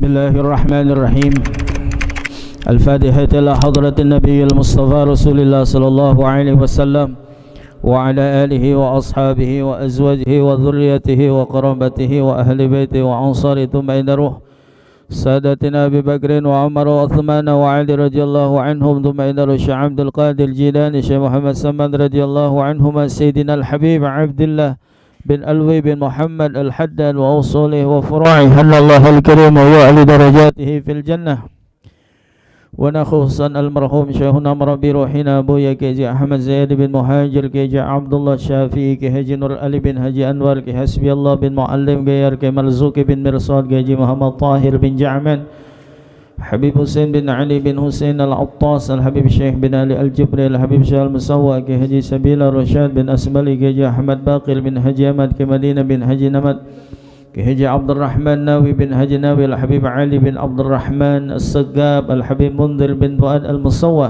بسم الله الرحمن الرحيم. الفاتحة إلى حضرة النبي المصطفى رسول الله صلى الله عليه وسلم وعلى آله وأصحابه وأزواجه وذريته وقرابته وأهل بيته وأنصاره ثم إلى روح سادتنا أبي بكر وعمر وعثمان وعلي رضي الله عنهم ثم إلى روح شيخ عبد القادر الجيلاني شيخ محمد سمد رضي الله عنهما سيدنا الحبيب عبد الله بن ألوي بن محمد الحداد وأصوله وفروعه أن الله الكريم ويعلي درجاته في الجنة. ونخصا المرحوم شيخنا مربي روحنا أبويا كيجي أحمد زيد بن مهاجر كيجي عبد الله الشافعي كيجي نور علي بن هجي أنور كحسبي الله بن معلم كيار كمرزوق بن مرصاد كيجي محمد طاهر بن جعمن حبيب حسين بن علي بن حسين العطاس الحبيب الشيخ بن علي الجبري الحبيب شيخ المسوى كهجي سبيل الرشاد بن أسملي كيجي أحمد باقر بن هجي أحمد كمدينة بن هجي نمد كهجي عبد الرحمن ناوي بن هجي ناوي الحبيب علي بن عبد الرحمن السقاب الحبيب منذر بن فؤاد المصوى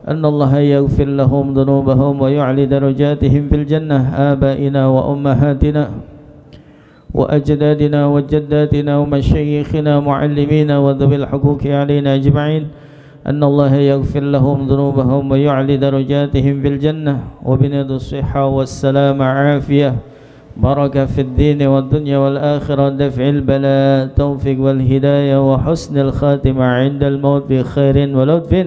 أن الله يغفر لهم ذنوبهم ويعلي درجاتهم في الجنة. آبائنا وأمهاتنا وأجدادنا وجداتنا ومشايخنا ومعلمينا وذوي الحقوق علينا أجمعين أن الله يغفر لهم ذنوبهم ويعلي درجاتهم في الجنة وبنيد الصحة والسلام عافية بركة في الدين والدنيا والآخرة دفع البلاء توفيق والهداية وحسن الخاتمة عند الموت بخير ولطف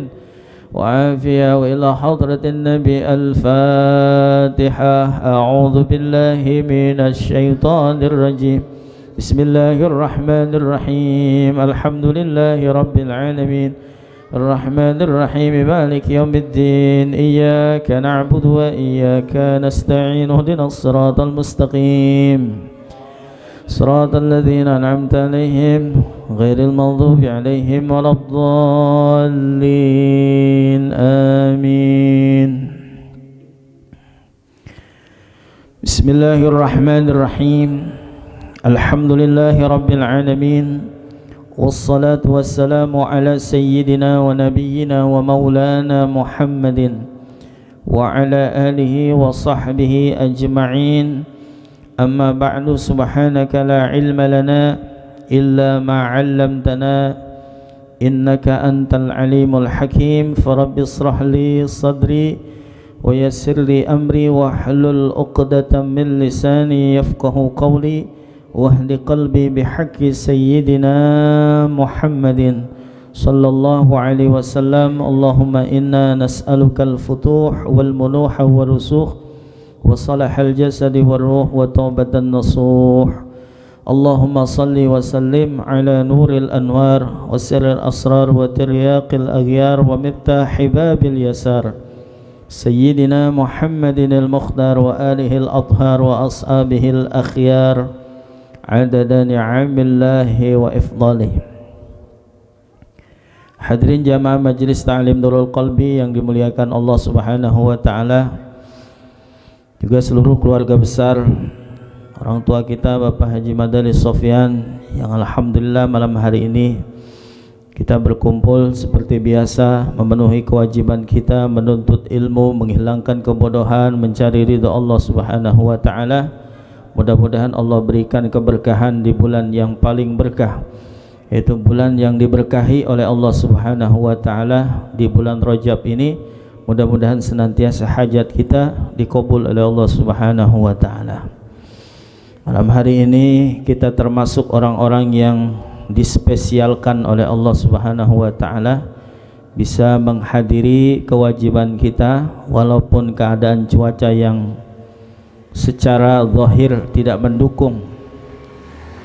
وعافية. وإلى حضرة النبي الفاتحة. أعوذ بالله من الشيطان الرجيم. بسم الله الرحمن الرحيم. الحمد لله رب العالمين الرحمن الرحيم مالك يوم الدين. إياك نعبد وإياك نستعين اهدنا الصراط المستقيم صراط الذين أنعمت عليهم غير المغضوب عليهم ولا الضالين آمين. بسم الله الرحمن الرحيم. الحمد لله رب العالمين والصلاة والسلام على سيدنا ونبينا ومولانا محمد وعلى آله وصحبه أجمعين. أما بعد سبحانك لا علم لنا إلا ما علمتنا إنك أنت العليم الحكيم. فرب اشرح لي صدري ويسر لي أمري واحلل عقدة من لساني يفقه قولي واهد قلبي بحق سيدنا محمد صلى الله عليه وسلم. اللهم إنا نسألك الفتوح والمنوح والرسوخ وصلاح الجسد والروح وتوبة النصوح. اللهم صل وسلم على نور الأنوار وسر الأسرار وترياق الأغيار ومفتاح باب اليسار سيدنا محمد المختار وآله الأطهار وأصحابه الأخيار عدد نعم الله وإفضاله. Hadirin jamaah Majelis Ta'lim Nurul Qalbi yang dimuliakan Allah Subhanahu wa taala, juga seluruh keluarga besar orang tua kita Bapak Haji Madani Sofyan yang alhamdulillah malam hari ini kita berkumpul seperti biasa memenuhi kewajiban kita menuntut ilmu, menghilangkan kebodohan, mencari ridha Allah Subhanahu wa taala. Mudah-mudahan Allah berikan keberkahan di bulan yang paling berkah, yaitu bulan yang diberkahi oleh Allah Subhanahu wa taala di bulan Rajab ini. Mudah-mudahan senantiasa hajat kita dikabul oleh Allah Subhanahu wa taala. Malam hari ini kita termasuk orang-orang yang dispesialkan oleh Allah Subhanahu wa taala bisa menghadiri kewajiban kita walaupun keadaan cuaca yang secara zahir tidak mendukung,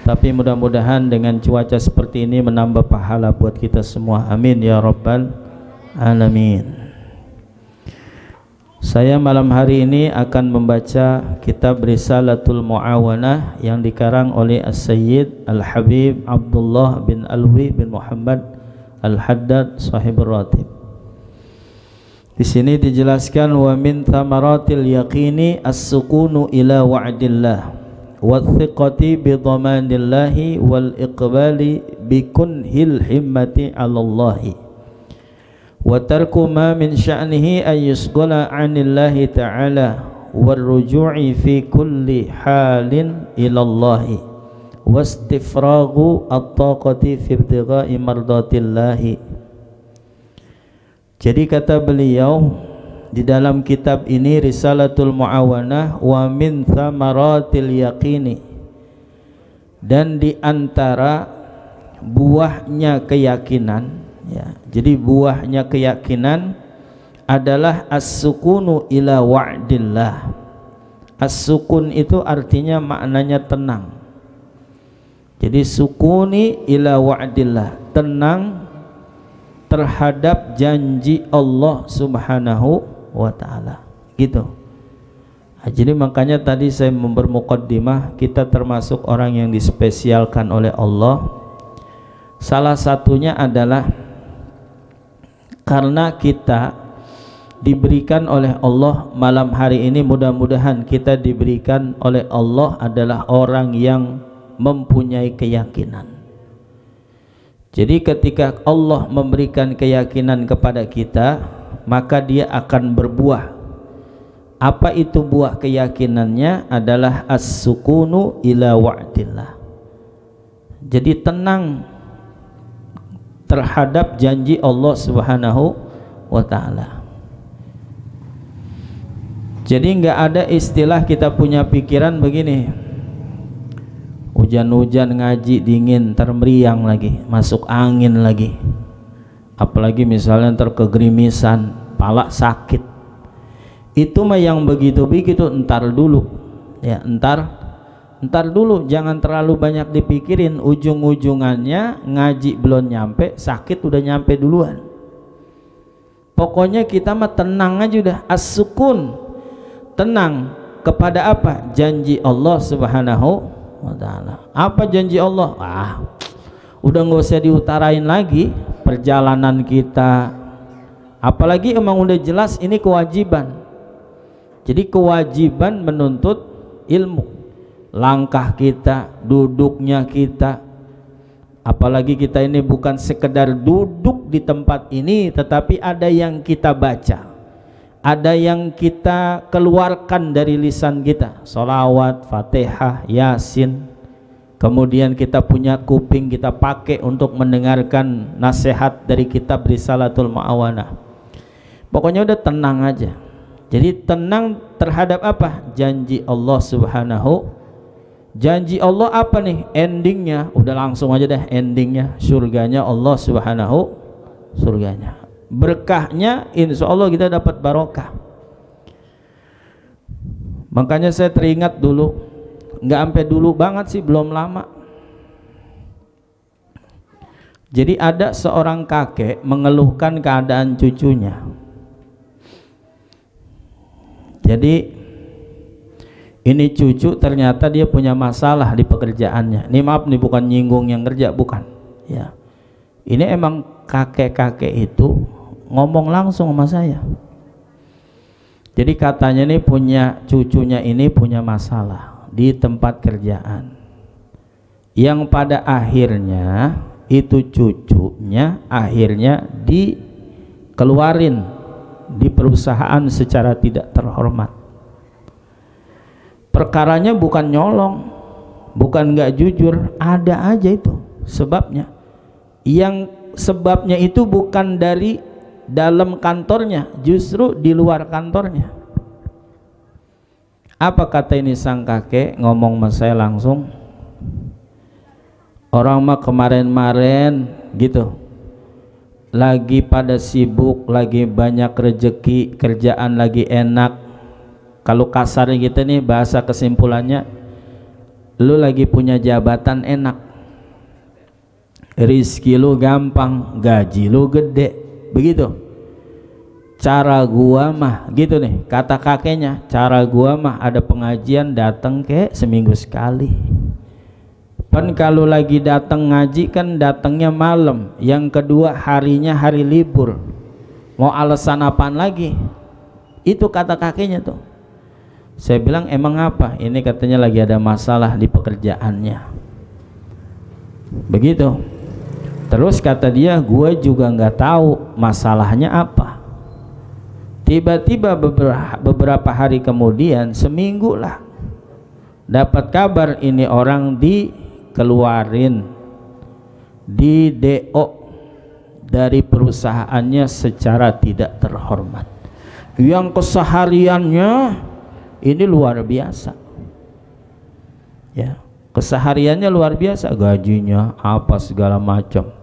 tapi mudah-mudahan dengan cuaca seperti ini menambah pahala buat kita semua. Amin ya rabbal alamin. Saya malam hari ini akan membaca kitab Risalatul Mu'awanah yang dikarang oleh As-Sayyid Al-Habib Abdullah bin Alwi bin Muhammad Al-Haddad Sahibur Ratib. Di sini dijelaskan wa min thamaratil yaqini as-sukunu ila wa'dillah wa thiqati bi dhamanillahi wal iqbali bi kunhil himmati 'ala Allah wa tarku ma min sya'nihi ay yusghala 'anillahi ta'ala war ruju'i fi kulli halin ila Allah wastifraghu at-taqati fi ibtigha'i mardatillahi. Jadi kata beliau di dalam kitab ini Risalatul Mu'awanah, wa min thamaratil yaqini, dan di antara buahnya keyakinan, ya. Jadi buahnya keyakinan adalah as-sukunu ila wa'dillah. As-sukun itu artinya maknanya tenang. Jadi sukuni ila wa'dillah, tenang terhadap janji Allah Subhanahu wa ta'ala, gitu. Nah, jadi makanya tadi saya bermuqaddimah, kita termasuk orang yang dispesialkan oleh Allah. Salah satunya adalah karena kita diberikan oleh Allah malam hari ini, mudah-mudahan kita diberikan oleh Allah adalah orang yang mempunyai keyakinan. Jadi ketika Allah memberikan keyakinan kepada kita, maka dia akan berbuah. Apa itu buah keyakinannya? Adalah as-sukunu ila wa'dillah. Jadi tenang terhadap janji Allah Subhanahu wa ta'ala. Jadi nggak ada istilah kita punya pikiran begini, hujan-hujan ngaji dingin, termeriang lagi, masuk angin lagi, apalagi misalnya terkegerimisan, pala sakit. Itu mah yang begitu-begitu entar dulu, ya, entar dulu, jangan terlalu banyak dipikirin. Ujung-ujungannya ngaji belum nyampe, sakit udah nyampe duluan. Pokoknya kita mah tenang aja udah, as-sukun, tenang kepada apa? Janji Allah Subhanahu wa ta'ala. Apa janji Allah? Udah nggak usah diutarain lagi perjalanan kita, apalagi emang udah jelas ini kewajiban. Jadi kewajiban menuntut ilmu, langkah kita, duduknya kita, apalagi kita ini bukan sekedar duduk di tempat ini, tetapi ada yang kita baca, ada yang kita keluarkan dari lisan kita, sholawat, fatihah, yasin. Kemudian kita punya kuping, kita pakai untuk mendengarkan nasihat dari kitab Risalatul Mu'awanah. Pokoknya udah tenang aja. Jadi tenang terhadap apa? Janji Allah Subhanahu. Janji Allah apa nih? Endingnya udah langsung aja deh, endingnya surganya Allah Subhanahu, surganya. Berkahnya insya Allah kita dapat barokah. Makanya saya teringat dulu, nggak sampai dulu banget sih, belum lama. Jadi ada seorang kakek mengeluhkan keadaan cucunya. Jadi ini cucu ternyata dia punya masalah di pekerjaannya. Ini maaf nih, bukan nyinggung yang kerja, bukan. Ya, ini emang kakek-kakek itu ngomong langsung sama saya. Jadi katanya nih cucunya ini punya masalah di tempat kerjaan, yang pada akhirnya itu cucunya akhirnya dikeluarin di perusahaan secara tidak terhormat. Perkaranya bukan nyolong, bukan nggak jujur, ada aja itu sebabnya. Yang sebabnya itu bukan dari dalam kantornya, justru di luar kantornya. Apa kata ini sang kakek ngomong sama saya langsung? Orang mah kemarin-kemarin gitu, lagi pada sibuk, lagi banyak rezeki, kerjaan lagi enak. Kalau kasarnya gitu nih, bahasa kesimpulannya, lu lagi punya jabatan enak, rizki lu gampang, gaji lu gede, begitu. Cara gua mah gitu nih, kata kakeknya, cara gua mah ada pengajian datang kayak seminggu sekali. Kan kalau lagi datang ngaji kan datangnya malam, yang kedua harinya hari libur, mau alasan apaan lagi? Itu kata kakeknya tuh. Saya bilang emang apa? Ini katanya lagi ada masalah di pekerjaannya, begitu. Terus kata dia, gue juga nggak tahu masalahnya apa. Tiba-tiba beberapa hari kemudian, seminggu lah, dapat kabar ini orang dikeluarin, di DO dari perusahaannya secara tidak terhormat, yang kesehariannya ini luar biasa, ya, kesehariannya luar biasa, gajinya apa segala macam,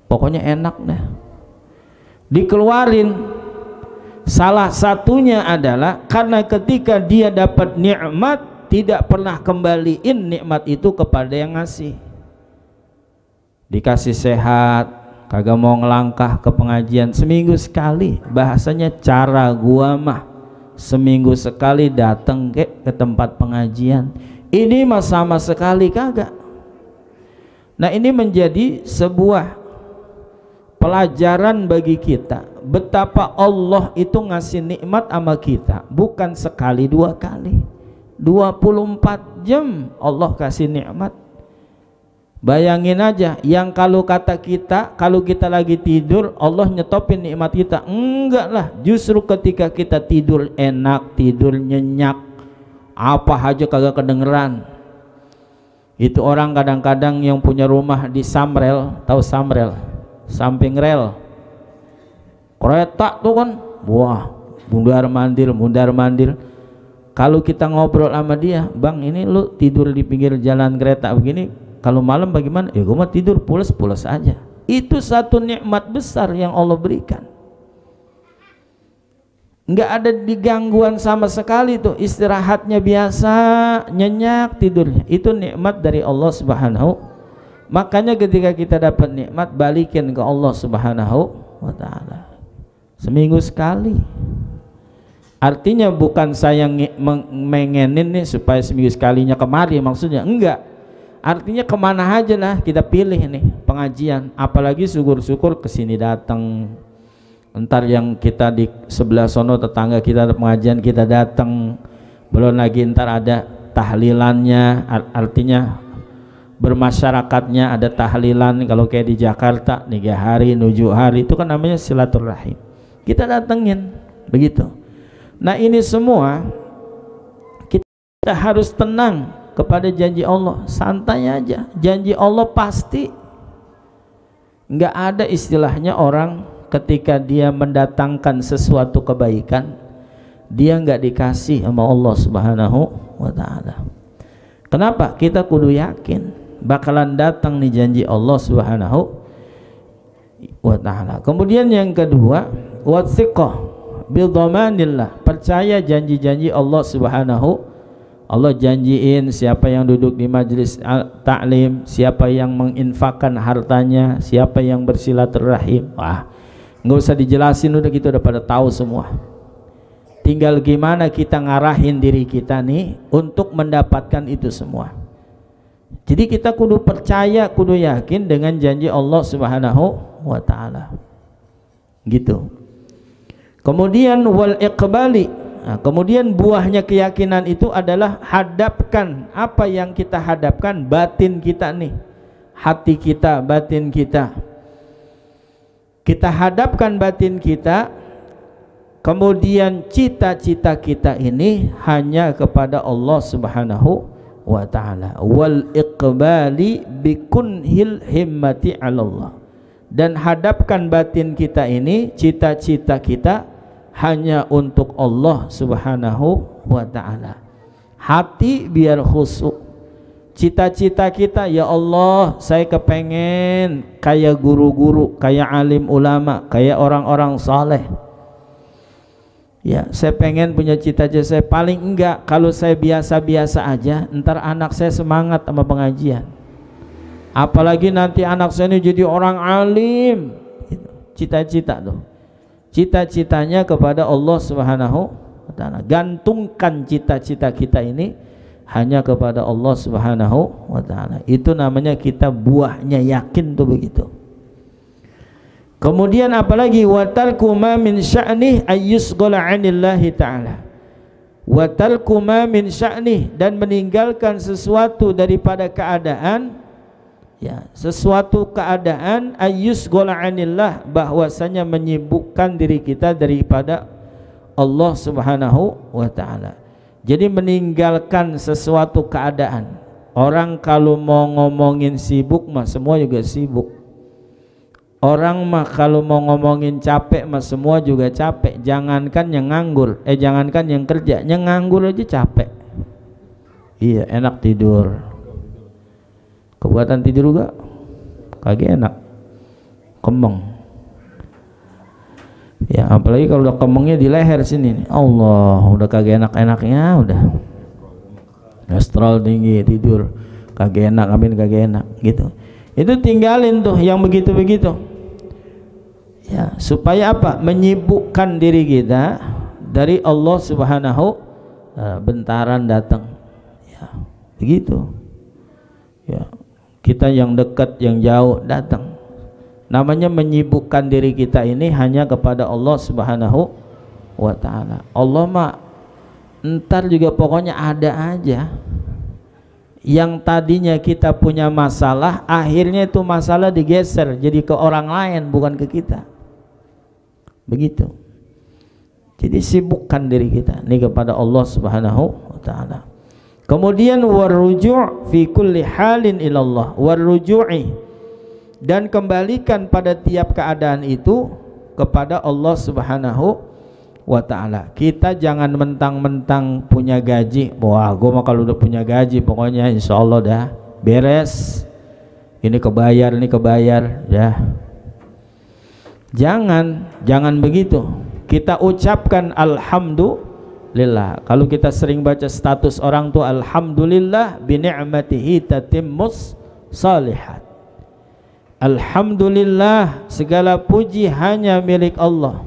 pokoknya enak deh, dikeluarin. Salah satunya adalah karena ketika dia dapat nikmat tidak pernah kembaliin nikmat itu kepada yang ngasih. Dikasih sehat, kagak mau ngelangkah ke pengajian seminggu sekali. Bahasanya cara gua mah seminggu sekali datang ke tempat pengajian. Ini mah sama sekali kagak. Nah, ini menjadi sebuah pelajaran bagi kita betapa Allah itu ngasih nikmat sama kita bukan sekali dua kali, 24 jam Allah kasih nikmat. Bayangin aja, yang kalau kata kita, kalau kita lagi tidur Allah nyetopin nikmat kita, enggak lah, justru ketika kita tidur enak, tidur nyenyak, apa aja kagak kedengeran. Itu orang kadang-kadang yang punya rumah di Samrel, tahu Samrel, samping rel kereta tuh kan, wah, mundar mandir. Kalau kita ngobrol sama dia, bang ini lu tidur di pinggir jalan kereta begini, kalau malam bagaimana? Ya gue mah tidur pules aja. Itu satu nikmat besar yang Allah berikan, nggak ada digangguan sama sekali tuh, istirahatnya biasa, nyenyak tidurnya, itu nikmat dari Allah Subhanahu. Makanya ketika kita dapat nikmat, balikin ke Allah Subhanahu wa ta'ala seminggu sekali. Artinya bukan saya mengenin nih supaya seminggu sekalinya kemari, maksudnya enggak. Artinya kemana aja lah kita pilih nih pengajian, apalagi syukur-syukur kesini datang. Entar yang kita di sebelah sono tetangga kita ada pengajian kita datang, belum lagi entar ada tahlilannya, artinya bermasyarakatnya ada tahlilan. Kalau kayak di Jakarta 3 hari 7 hari itu kan namanya silaturahim, kita datengin begitu. Nah, ini semua kita harus tenang kepada janji Allah, santai aja, janji Allah pasti. Nggak ada istilahnya orang ketika dia mendatangkan sesuatu kebaikan dia nggak dikasih sama Allah Subhanahu wa ta'ala. Kenapa? Kita kudu yakin bakalan datang nih janji Allah Subhanahu wa ta'ala. Kemudian yang kedua, wathiqah bidhamanillah, percaya janji-janji Allah Subhanahu. Allah janjiin siapa yang duduk di majelis taklim, siapa yang menginfakkan hartanya, siapa yang bersilaturahim. Wah, nggak usah dijelasin, udah gitu udah pada tahu semua. Tinggal gimana kita ngarahin diri kita nih untuk mendapatkan itu semua. Jadi kita kudu percaya, kudu yakin dengan janji Allah Subhanahu wa ta'ala gitu. Kemudian wal iqbali, nah, kemudian buahnya keyakinan itu adalah hadapkan apa yang kita hadapkan, batin kita nih, hati kita, batin kita. Kita hadapkan batin kita, kemudian cita-cita kita ini hanya kepada Allah Subhanahu wa ta'ala. Wal iqbali bikunhil himmati 'ala Allah, dan hadapkan batin kita ini, cita-cita kita hanya untuk Allah Subhanahu wa ta'ala. Hati biar khusyuk, cita-cita kita, ya Allah saya kepengen kayak guru-guru, kayak alim ulama, kayak orang-orang saleh. Ya, saya pengen punya cita-cita. Saya paling enggak kalau saya biasa-biasa aja, ntar anak saya semangat sama pengajian. Apalagi nanti anak saya ini jadi orang alim. Cita-cita tuh, cita-citanya kepada Allah Subhanahu wa ta'ala. Gantungkan cita-cita kita ini hanya kepada Allah Subhanahu wa ta'ala. Itu namanya kita buahnya yakin tuh begitu. Kemudian apalagi watalku ma min sya'nih ayyusghala 'anillahi ta'ala. Watalku ma min sya'nih, dan meninggalkan sesuatu daripada keadaan, ya, sesuatu keadaan ayyusghala 'anillah, bahwasanya menyibukkan diri kita daripada Allah Subhanahu wa ta'ala. Jadi meninggalkan sesuatu keadaan. Orang kalau mau ngomongin sibuk mah semua juga sibuk. Orang mah kalau mau ngomongin capek mah semua juga capek. Jangankan yang nganggur, jangankan yang kerja, yang nganggur aja capek. Iya, enak tidur. Kebuatan tidur juga kagak enak. Kemeng. Ya, apalagi kalau udah kemengnya di leher sini nih. Allah, udah kagak enak-enaknya udah. Kolesterol tinggi, tidur kagak enak, amin kagak enak gitu. Itu tinggalin tuh yang begitu-begitu. Ya, supaya apa? Menyibukkan diri kita dari Allah Subhanahu. Bentaran datang. Ya, begitu. Ya, kita yang dekat, yang jauh datang. Namanya menyibukkan diri kita ini hanya kepada Allah Subhanahu wa ta'ala. Allah mah ntar juga pokoknya ada aja. Yang tadinya kita punya masalah, akhirnya itu masalah digeser jadi ke orang lain, bukan ke kita. Begitu. Jadi sibukkan diri kita ini kepada Allah Subhanahu wa ta'ala. Kemudian waruju' fi kulli halin ilallah, waruju'i, dan kembalikan pada tiap keadaan itu kepada Allah Subhanahu wa ta'ala. Kita jangan mentang-mentang punya gaji, wah gue mah kalau udah punya gaji pokoknya insya Allah dah beres, ini kebayar ya. Jangan begitu. Kita ucapkan alhamdulillah. Kalau kita sering baca status orang tuh, alhamdulillah bi ni'matihi tatimmus shalihat. Alhamdulillah, segala puji hanya milik Allah.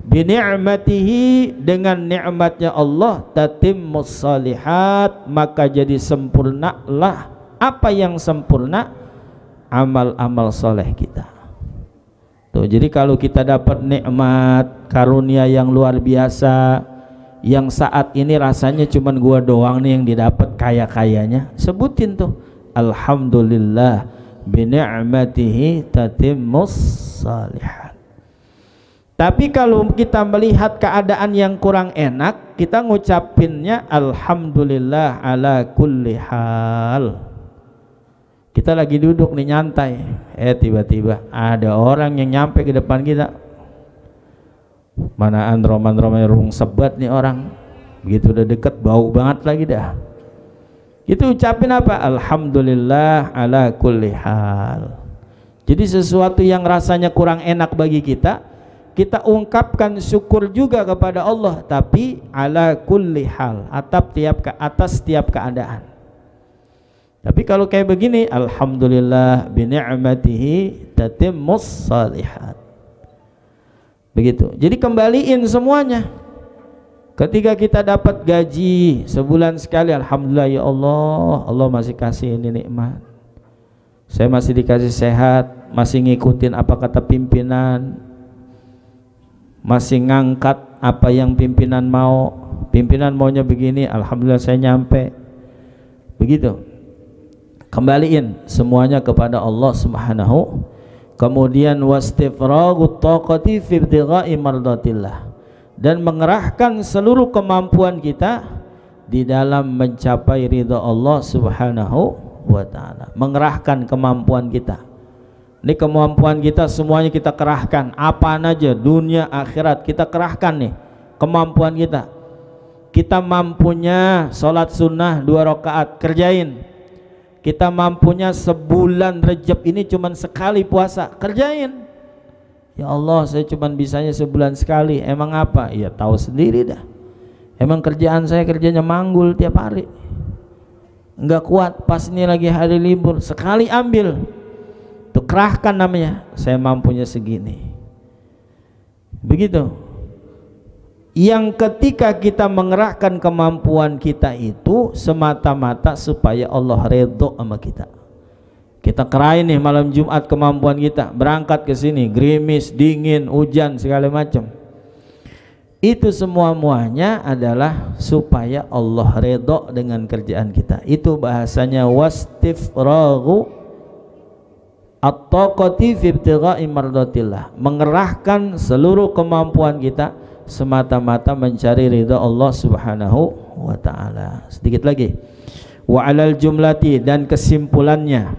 Bi ni'matihi, dengan nikmatnya Allah, tatimmus shalihat, maka jadi sempurnalah. Apa yang sempurna? Amal-amal soleh kita. Tuh, jadi kalau kita dapat nikmat karunia yang luar biasa, yang saat ini rasanya cuman gua doang nih yang didapat kaya-kayanya, sebutin tuh alhamdulillah bi ni'matihi tatimmus shalihat. Tapi kalau kita melihat keadaan yang kurang enak, kita ngucapinnya alhamdulillah ala kulli hal. Kita lagi duduk nih nyantai, tiba-tiba ada orang yang nyampe ke depan kita. Mana androman-androman rung sebat nih orang, begitu udah deket bau banget lagi dah. Itu ucapin apa? Alhamdulillah ala kulli hal. Jadi sesuatu yang rasanya kurang enak bagi kita, kita ungkapkan syukur juga kepada Allah, tapi ala kulli hal, atas tiap keadaan. Tapi kalau kayak begini, alhamdulillah bi ni'matihi tatimmus shalihat. Begitu. Jadi kembaliin semuanya. Ketika kita dapat gaji sebulan sekali, alhamdulillah ya Allah, Allah masih kasih ini nikmat. Saya masih dikasih sehat, masih ngikutin apa kata pimpinan, masih ngangkat apa yang pimpinan mau. Pimpinan maunya begini, alhamdulillah saya nyampe. Begitu. Kembaliin semuanya kepada Allah Subhanahu. Kemudian wastifragut taqati fi ibtigha'i mardatillah, dan mengerahkan seluruh kemampuan kita di dalam mencapai ridha Allah Subhanahu wa ta'ala. Mengerahkan kemampuan kita. Ini kemampuan kita semuanya kita kerahkan, apaan aja, dunia akhirat kita kerahkan nih kemampuan kita. Kita mampunya sholat sunnah 2 rakaat, kerjain. Kita mampunya sebulan Rejab ini cuman sekali puasa, kerjain. Ya Allah, saya cuman bisanya sebulan sekali, emang apa? Ya tahu sendiri dah. Emang kerjaan saya kerjanya manggul tiap hari, nggak kuat. Pas ini lagi hari libur, sekali ambil tuh, kerahkan namanya, saya mampunya segini. Begitu. Yang ketika kita mengerahkan kemampuan kita itu semata-mata supaya Allah redho sama kita. Kita kerain nih malam Jumat kemampuan kita, berangkat ke sini, gerimis, dingin, hujan segala macam. Itu semua-muanya adalah supaya Allah redho dengan kerjaan kita. Itu bahasanya wastifraghu at-taqati fi ibtigha'i mardatillah, mengerahkan seluruh kemampuan kita semata-mata mencari ridha Allah Subhanahu wa ta'ala. Sedikit lagi, Wa alal jumlati, dan kesimpulannya,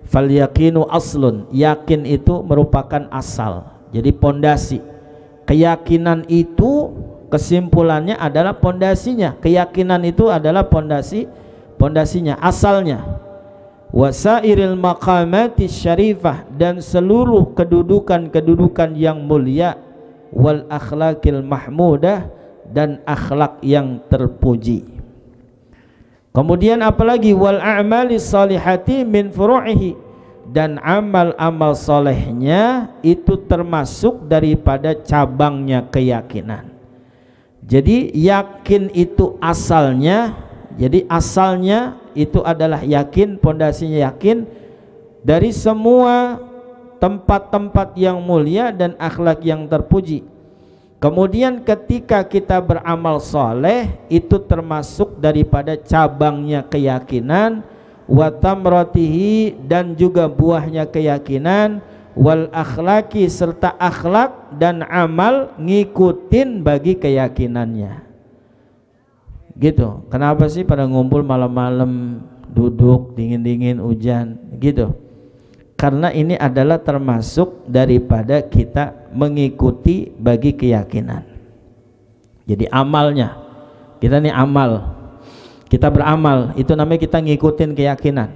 fal yaqinu aslun, yakin itu merupakan asal, jadi pondasi. Keyakinan itu kesimpulannya adalah pondasinya, keyakinan itu adalah pondasinya, asalnya. Wasairil maqamati syarifah, dan seluruh kedudukan yang mulia, wal akhlaqil mahmudah, dan akhlak yang terpuji. Kemudian apalagi, wal a'mali salihati min furu'ihi, dan amal-amal solehnya itu termasuk daripada cabangnya keyakinan. Jadi yakin itu asalnya, jadi asalnya itu adalah yakin, pondasinya yakin dari semua tempat-tempat yang mulia dan akhlak yang terpuji. Kemudian ketika kita beramal soleh, itu termasuk daripada cabangnya keyakinan, wa tamratihi, dan juga buahnya keyakinan, wal akhlaki, serta akhlak dan amal ngikutin bagi keyakinannya. Gitu. Kenapa sih pada ngumpul malam-malam, duduk dingin-dingin hujan gitu? Karena ini adalah termasuk daripada kita mengikuti bagi keyakinan. Jadi amalnya, kita nih amal, kita beramal, itu namanya kita ngikutin keyakinan.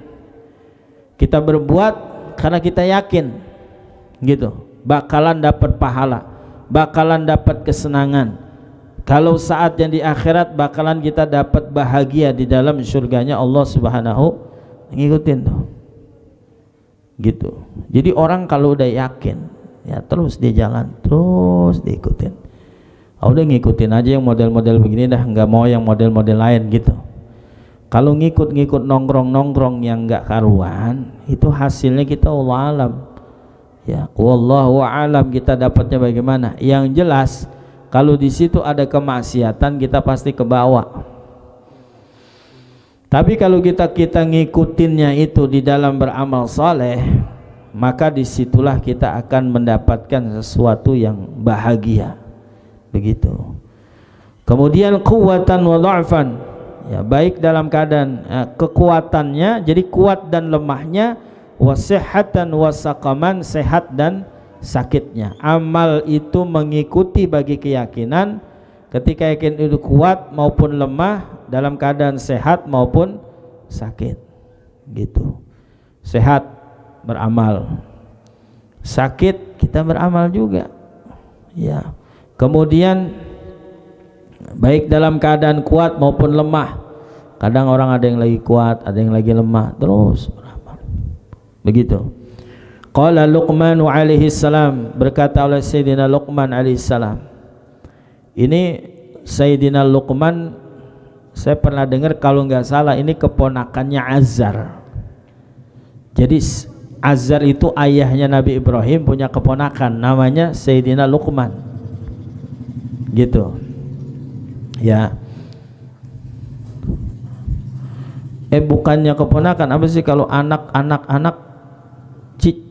Kita berbuat karena kita yakin, gitu, bakalan dapat pahala, bakalan dapat kesenangan. Kalau saat yang di akhirat bakalan kita dapat bahagia di dalam surganya Allah Subhanahu, ngikutin tuh. Gitu. Jadi orang kalau udah yakin, ya terus dia jalan, terus diikutin. Udah ngikutin aja yang model-model begini dah, nggak mau yang model-model lain gitu. Kalau ngikut-ngikut nongkrong-nongkrong yang nggak karuan, itu hasilnya kita Allah alam. Ya, wallahu alam kita dapatnya bagaimana. Yang jelas kalau di situ ada kemaksiatan, kita pasti ke bawah. Tapi kalau kita ngikutinnya itu di dalam beramal saleh, maka disitulah kita akan mendapatkan sesuatu yang bahagia. Begitu. Kemudian quwwatan wa dha'fan, ya, baik dalam keadaan kekuatannya, jadi kuat dan lemahnya, wa sihhatan wa saqaman, sehat dan sakitnya. Amal itu mengikuti bagi keyakinan, ketika yakin itu kuat maupun lemah, dalam keadaan sehat maupun sakit, gitu. Sehat beramal, sakit kita beramal juga, ya. Kemudian baik dalam keadaan kuat maupun lemah. Kadang orang ada yang lagi kuat, ada yang lagi lemah, terus beramal. Begitu. Qala Luqman alaihi salam, berkata oleh Sayyidina Luqman alaihi salam. Ini Sayyidina Luqman, saya pernah dengar kalau nggak salah ini keponakannya Azar. Jadi Azar itu ayahnya Nabi Ibrahim punya keponakan namanya Sayyidina Luqman, gitu. Ya. Bukannya keponakan, apa sih kalau anak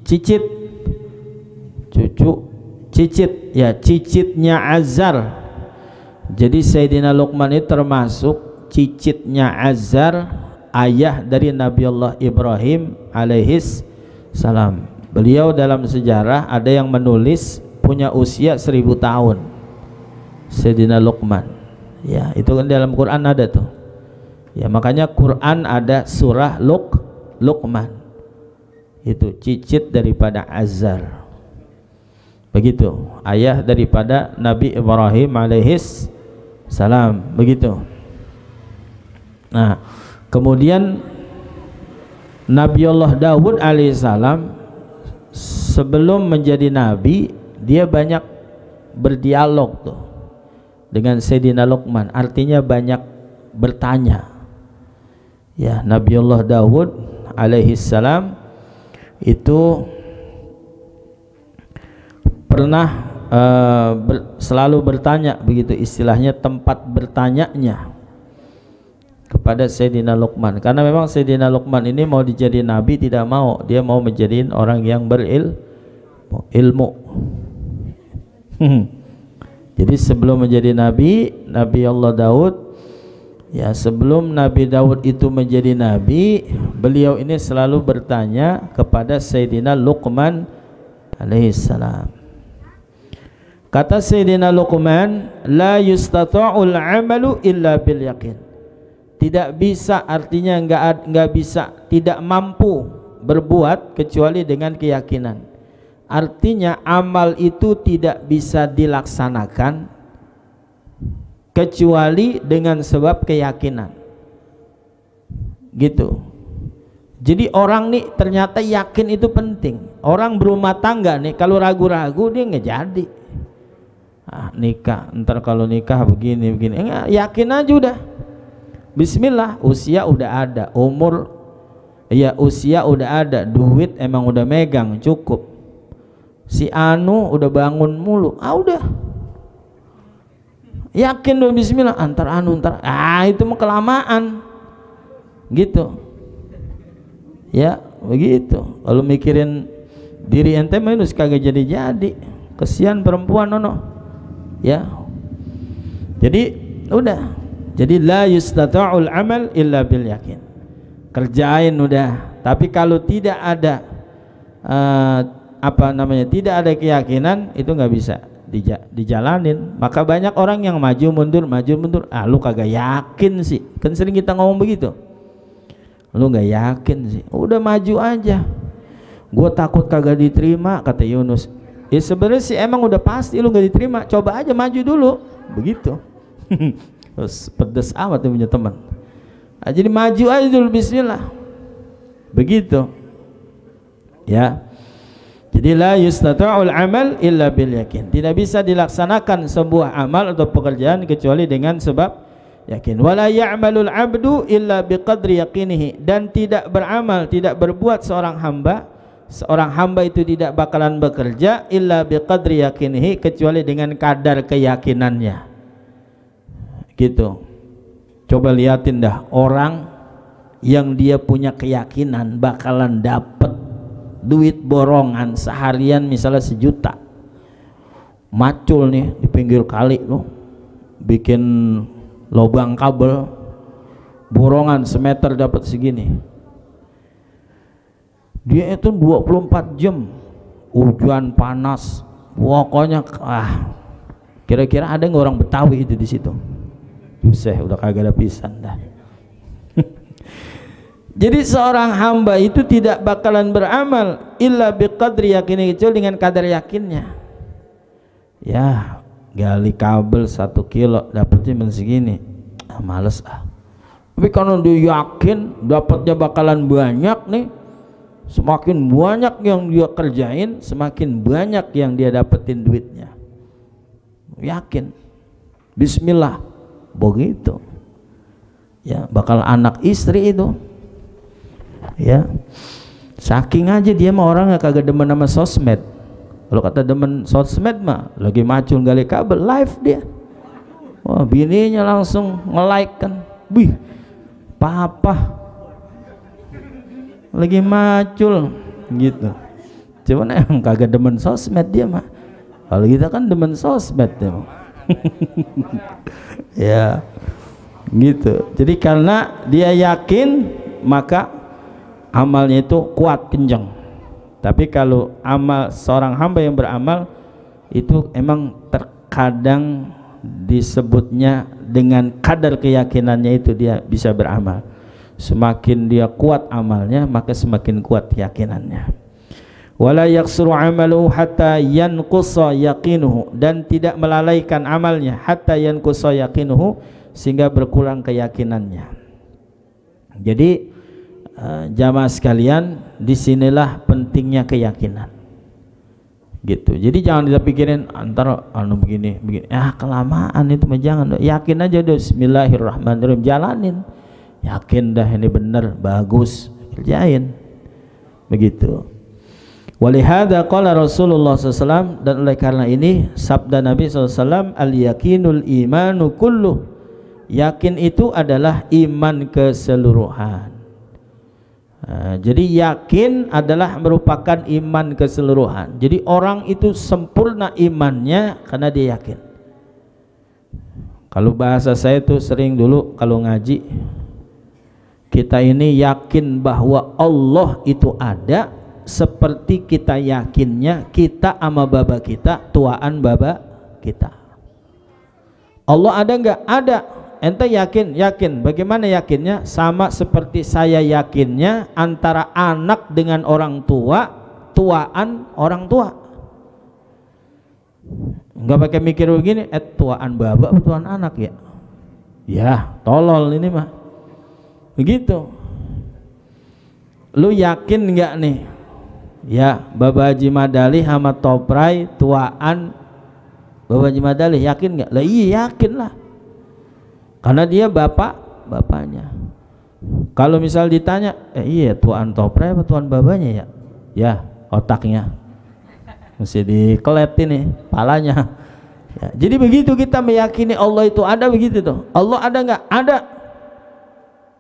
cicit, cucu, cicit, ya, cicitnya Azar. Jadi Sayyidina Luqman itu termasuk cicitnya Azar, ayah dari Nabi Allah Ibrahim alaihis salam. Beliau dalam sejarah ada yang menulis punya usia 1000 tahun, Sayyidina Luqman. Ya, itu kan dalam Quran ada tuh. Ya, makanya Quran ada surah Luqman. Itu cicit daripada Azar. Begitu, ayah daripada Nabi Ibrahim alaihis salam, begitu. Nah, kemudian Nabi Allah Daud alaihissalam sebelum menjadi nabi, dia banyak berdialog tuh dengan Sayyidina Luqman, artinya banyak bertanya. Ya, Nabi Allah Daud alaihissalam itu pernah selalu bertanya, begitu istilahnya, tempat bertanyanya kepada Sayyidina Luqman. Karena memang Sayyidina Luqman ini mau dijadiin nabi tidak mau, dia mau menjadiin orang yang berilmu. Jadi sebelum menjadi nabi, Nabi Allah Daud Ya, sebelum Nabi Daud itu menjadi nabi, beliau ini selalu bertanya kepada Sayyidina Luqman alaihissalam. Kata Sayyidina Luqman, la yustata'ul amalu illa bil yakin. Tidak bisa, artinya enggak bisa, tidak mampu berbuat kecuali dengan keyakinan. Artinya amal itu tidak bisa dilaksanakan kecuali dengan sebab keyakinan, gitu. Jadi orang nih ternyata yakin itu penting. Orang berumah tangga nih kalau ragu-ragu dia nggak jadi. Nikah, ntar kalau nikah begini, yakin aja udah. Bismillah, usia udah ada, umur ya usia udah ada, duit emang udah megang cukup. Si Anu udah bangun mulu, udah. Yakin dong, bismillah, antar anu ntar, itu mah kelamaan, gitu. Ya begitu. Kalau mikirin diri ente mah itu kagak jadi. Kesian perempuan nono. Ya. Jadi udah. Jadi la yustata'ul amal illa bil yakin. Kerjain udah. Tapi kalau tidak ada tidak ada keyakinan, itu nggak bisa dijalanin. Maka banyak orang yang maju mundur, lu kagak yakin sih, kan sering kita ngomong begitu. Lu nggak yakin sih, udah maju aja. Gue takut kagak diterima, kata Yunus. Ya sebenarnya sih emang udah pasti lu nggak diterima, coba aja maju dulu, begitu. Terus pedes amat tuh punya teman. Jadi maju aja dulu, bismillah, begitu ya. Jadi la yustata'ul amal illa bil yakin. Tidak bisa dilaksanakan sebuah amal atau pekerjaan kecuali dengan sebab yakin. Wala ya'malul 'abdu illa biqadri yaqinihi. Dan tidak beramal, tidak berbuat seorang hamba itu tidak bakalan bekerja illa biqadri yaqinihi, kecuali dengan kadar keyakinannya. Gitu. Coba liatin dah orang yang dia punya keyakinan bakalan dapat duit borongan seharian misalnya 1 juta, macul nih di pinggir kali loh, bikin lubang kabel borongan semeter dapat segini. Dia itu 24 jam hujan panas, pokoknya kira-kira ada nggak orang Betawi itu di situ? Buset, udah kagak ada pisan dah. Jadi seorang hamba itu tidak bakalan beramal illa biqadri yakini, kecuali dengan kadar yakinnya. Ya, gali kabel 1 kilo dapatnya segini, males Tapi kalau dia yakin dapatnya bakalan banyak nih, semakin banyak yang dia kerjain, semakin banyak yang dia dapetin duitnya. Yakin, bismillah, begitu. Ya, bakal anak istri itu. Ya, saking aja dia mah orang yang kagak demen sama sosmed. Kalau kata demen sosmed mah lagi macul gali kabel live dia. Wah, bininya langsung nge-like kan. Wih, papa lagi macul gitu. Cuman yang kagak demen sosmed dia mah. Kalau kita kan demen sosmed dia mah. Ya, gitu. Jadi karena dia yakin, maka amalnya itu kuat, kencang. Tapi kalau amal seorang hamba yang beramal itu emang terkadang disebutnya dengan kadar keyakinannya itu dia bisa beramal. Semakin dia kuat amalnya, maka semakin kuat keyakinannya. Wala yaksuru amaluhu hatta yanqusa yaqinuhu, dan tidak melalaikan amalnya hatta yanqusa yaqinuhu, sehingga berkurang keyakinannya. Jadi jamaah sekalian, disinilah pentingnya keyakinan, gitu. Jadi jangan kita pikirin antara begini, kelamaan itu mah jangan. Yakin aja deh, bismillahirrahmanirrahim, jalanin. Yakin dah ini benar, bagus, kerjain, begitu. Walihada qala Rasulullah SAW, dan oleh karena ini sabda Nabi SAW, al-yakinul imanu kulluh, yakin itu adalah iman keseluruhan. Jadi yakin adalah merupakan iman keseluruhan. Jadi orang itu sempurna imannya karena dia yakin, Kalau bahasa saya tuh sering dulu kalau ngaji, kita ini yakin bahwa Allah itu ada seperti kita yakinnya kita sama baba kita, tuaan baba kita. Allah ada enggak? Ada. Ente yakin? Yakin. Bagaimana yakinnya? Sama seperti saya yakinnya antara anak dengan orang tua, tuaan orang tua. Enggak pakai mikir begini, tuaan baba atau tuaan anak ya? Ya, tolol ini mah. Begitu. Lu yakin enggak nih? Ya, Baba Haji Madali sama Toprai tuaan Baba Haji Madali, yakin enggak? Lah iya yakin lah. Karena dia bapaknya. Kalau misal ditanya, iya tuan Toprai apa tuan babanya ya? Ya, otaknya mesti dikelet ini palanya ya, jadi begitu kita meyakini Allah itu ada, begitu tuh. Allah ada nggak? Ada.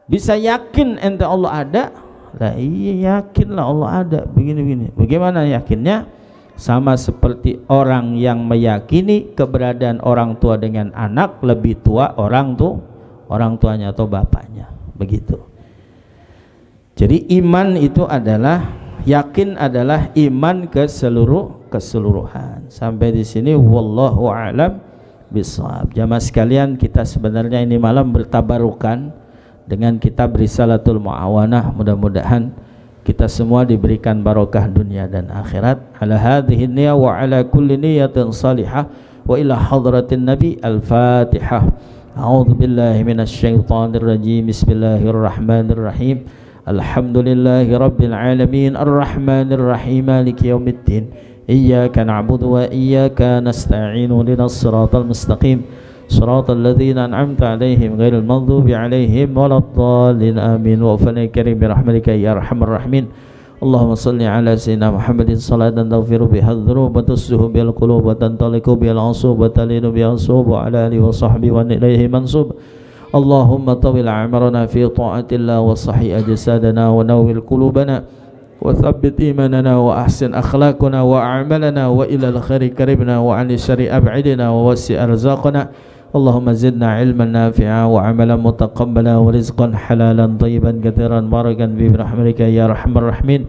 Bisa yakin ente Allah ada? Lah iya yakin lah Allah ada, begini-begini. Bagaimana yakinnya? Sama seperti orang yang meyakini keberadaan orang tua dengan anak lebih tua orang tuanya atau bapaknya, begitu. Jadi iman itu adalah, yakin adalah iman keseluruhan. Sampai di sini wallahu a'lam bishawab. Jamaah sekalian, kita sebenarnya ini malam bertabarukan dengan kitab Risalatul Mu'awanah. Mudah-mudahan kita semua diberikan barokah dunia dan akhirat. Ala hadhihi niyyah wa ala kulli niyyatin salihah wa ila hadratin nabi. Al-Fatihah. A'udzu billahi minasyaitonir rajim. Bismillahirrahmanirrahim. Alhamdulillahi rabbil alamin arrahmanir rahim maliki yaumiddin iyyaka na'budu wa iyyaka nasta'in ihdinas siratal mustaqim siratal ladzina an'amta 'alaihim ghairil maghdubi 'alaihim waladdallin amin wa fana karim bi rahmatika ya arhamar rahimin. Allahumma shalli ala sayyidina Muhammadin salatan taghfiru biha adh-dhunub wa tuslihu bil qulub wa tantaliqu bil 'usub wa talinu bi 'usub wa ala alihi wa sahbihi wa ilaihi mansub. Allahumma tawil a'marana fi ta'atillah wa sahih ajsadana wa nawwil qulubana wa thabbit imanana wa ahsin akhlaqana wa a'malana wa ila al-khairi karibna wa 'ani syarri ab'idna wa wasi' arzaqana. Allahumma zidna ilman nafi'a wa 'amalan mutaqabbala wa rizqan halalan tayyiban katsiran barakan fi rahmatika ya arhamar rahimin.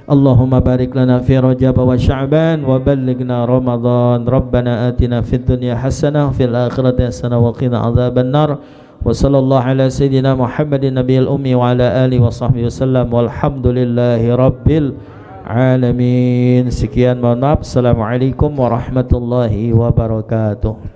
Allahumma barik lana fi Rajab wa Sya'ban wa ballighna Ramadan. Rabbana atina fid dunya hasanah fil akhirati hasanah wa qina adzaban nar. Wa sallallahu ala sayyidina Muhammadin nabiyil ummi wa ala alihi wa sahbihi wasallam walhamdulillahi rabbil alamin. Sekian, mohon maaf. Assalamualaikum warahmatullahi wabarakatuh.